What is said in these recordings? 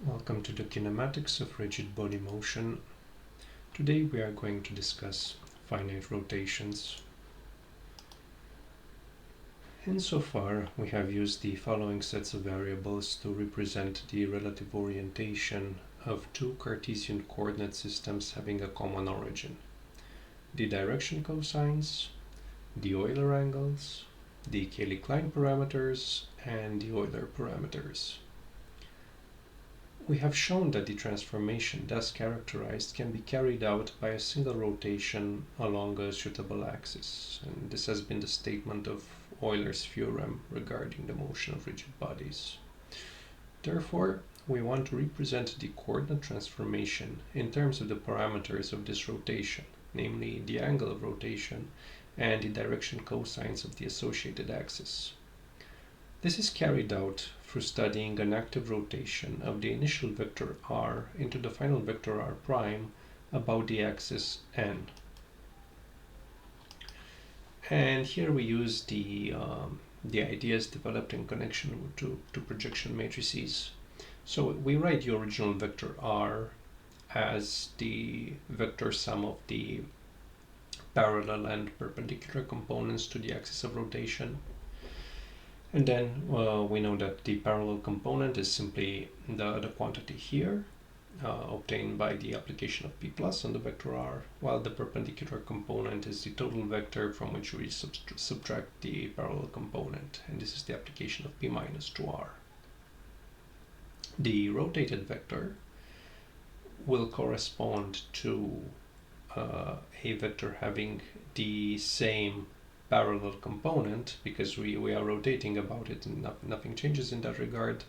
Welcome to the kinematics of rigid body motion. Today we are going to discuss finite rotations. Insofar, we have used the following sets of variables to represent the relative orientation of two Cartesian coordinate systems having a common origin: the direction cosines, the Euler angles, the Cayley-Klein parameters, and the Euler parameters. We have shown that the transformation thus characterized can be carried out by a single rotation along a suitable axis, and this has been the statement of Euler's theorem regarding the motion of rigid bodies. Therefore, we want to represent the coordinate transformation in terms of the parameters of this rotation, namely the angle of rotation and the direction cosines of the associated axis. This is carried out through studying an active rotation of the initial vector r into the final vector r prime about the axis n. And here we use the ideas developed in connection to projection matrices. So we write the original vector r as the vector sum of the parallel and perpendicular components to the axis of rotation. And then we know that the parallel component is simply the quantity here, obtained by the application of p plus on the vector r, while the perpendicular component is the total vector from which we subtract the parallel component, and this is the application of p minus to r. The rotated vector will correspond to a vector having the same parallel component, because we are rotating about it and nothing changes in that regard,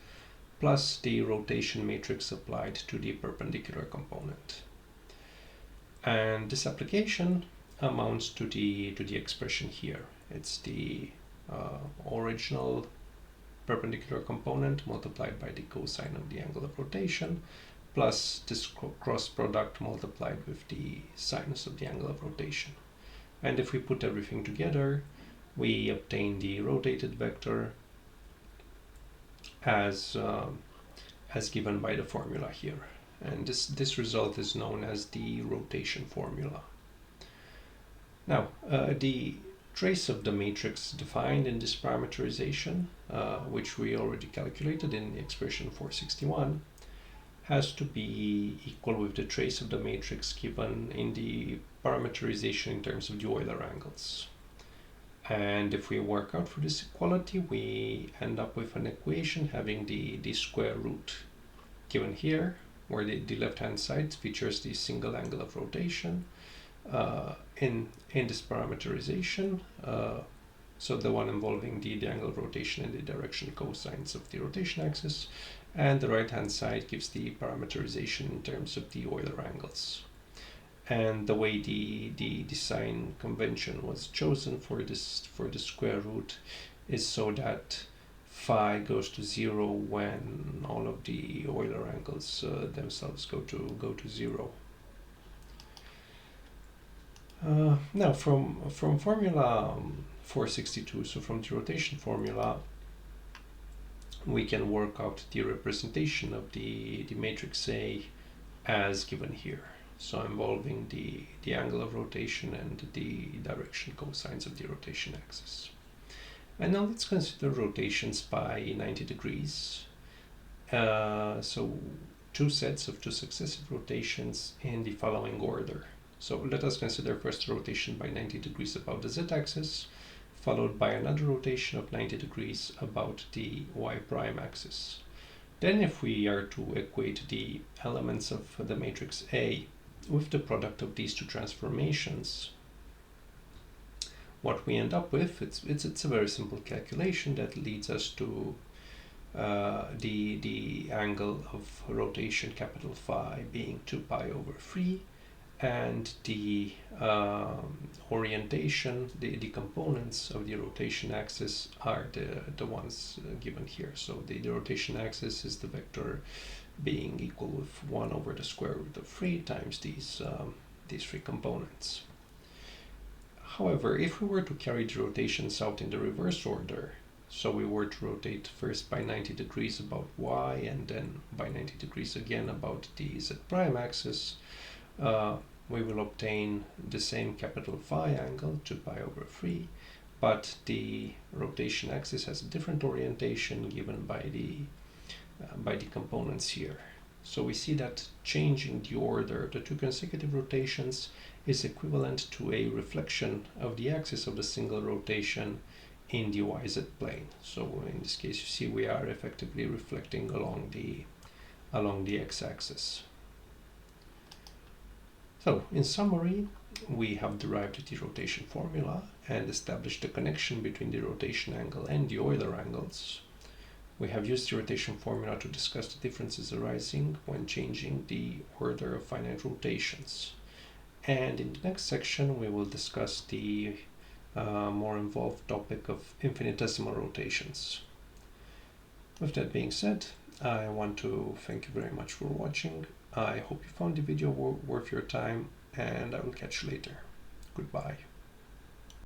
plus the rotation matrix applied to the perpendicular component. And this application amounts to the expression here. It's the original perpendicular component multiplied by the cosine of the angle of rotation, plus this cross product multiplied with the sinus of the angle of rotation. And if we put everything together, we obtain the rotated vector as given by the formula here. And this result is known as the rotation formula. Now, the trace of the matrix defined in this parameterization, which we already calculated in the expression 461, has to be equal with the trace of the matrix given in the parameterization in terms of the Euler angles. And if we work out for this equality, we end up with an equation having the square root given here, where the left-hand side features the single angle of rotation in this parameterization. So the one involving the angle of rotation and the direction cosines of the rotation axis, and the right-hand side gives the parameterization in terms of the Euler angles. And the way the sign convention was chosen for the square root is so that phi goes to 0 when all of the Euler angles themselves go to 0. Now from formula 462, so from the rotation formula, we can work out the representation of the matrix A as given here. So involving the angle of rotation and the direction cosines of the rotation axis. And now let's consider rotations by 90 degrees. So two sets of two successive rotations in the following order. So let us consider first a rotation by 90 degrees about the z-axis, followed by another rotation of 90 degrees about the y' axis. Then if we are to equate the elements of the matrix A with the product of these two transformations, what we end up with, it's a very simple calculation that leads us to the angle of rotation capital phi being 2 pi over 3, and the orientation, the components of the rotation axis are the ones given here. So the rotation axis is the vector being equal with 1 over the square root of 3 times these three components. However, if we were to carry the rotations out in the reverse order, So we were to rotate first by 90 degrees about y, and then by 90 degrees again about the z prime axis, we will obtain the same capital phi angle, 2 pi over 3, but the rotation axis has a different orientation given by the components here. So we see that changing the order, the two consecutive rotations, is equivalent to a reflection of the axis of the single rotation in the yz plane. So in this case, you see we are effectively reflecting along the x-axis. So in summary, we have derived the rotation formula and established the connection between the rotation angle and the Euler angles. We have used the rotation formula to discuss the differences arising when changing the order of finite rotations. And in the next section, we will discuss the more involved topic of infinitesimal rotations. With that being said, I want to thank you very much for watching. I hope you found the video worth your time, and I will catch you later. Goodbye.